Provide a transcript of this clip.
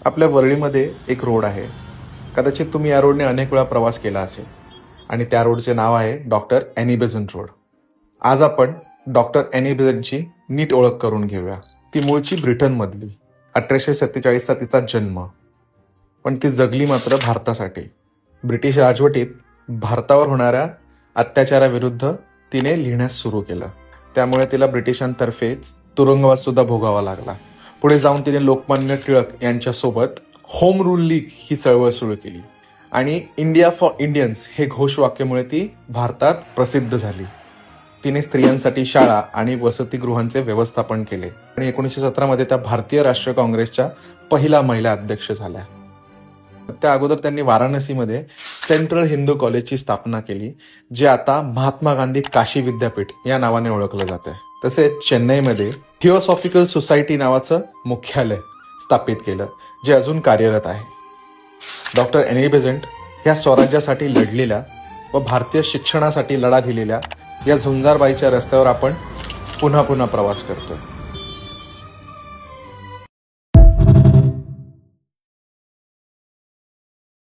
आपल्या वरळीमध्ये एक रोड आहे. कदाचित तुम्ही या रोडने अनेक वेळा प्रवास केला असेल आणि त्या रोडचे नाव आहे डॉक्टर ॲनी बेझंट रोड. आज आपण डॉक्टर ॲनी बेझंटची नीट ओळख करून घेऊया. ती मूळची ब्रिटनमधली. 1847चा तिचा जन्म, पण ती जगली मात्र भारतासाठी. ब्रिटिश राजवटीत भारतावर होणाऱ्या अत्याचाराविरुद्ध तिने लिहिण्यास सुरू केलं. त्यामुळे तिला ब्रिटिशांतर्फेच तुरुंगवास सुद्धा भोगावा लागला. पुढे जाऊन तिने लोकमान्य टिळक यांच्यासोबत होम रूल लीग ही चळवळ सुरू केली आणि इंडिया फॉर इंडियन्स हे घोषवाक्यामुळे ती भारतात प्रसिद्ध झाली. तिने स्त्रियांसाठी शाळा आणि वसतिगृहांचे व्यवस्थापन केले आणि 1917 त्या भारतीय राष्ट्रीय काँग्रेसच्या पहिल्या महिला अध्यक्ष झाल्या. त्या अगोदर त्यांनी वाराणसीमध्ये सेंट्रल हिंदू कॉलेजची स्थापना केली, जे आता महात्मा गांधी काशी विद्यापीठ या नावाने ओळखलं जातं. तसेच चेन्नईमध्ये थिओसॉफिकल सोसायटी नावाचं मुख्यालय स्थापित केलं, जे अजून कार्यरत आहे. डॉक्टर ॲनी बेझंट ह्या स्वराज्यासाठी लढलेल्या व भारतीय शिक्षणासाठी लढा दिलेल्या या झुंजारबाईच्या रस्त्यावर आपण पुन्हा प्रवास करतोय.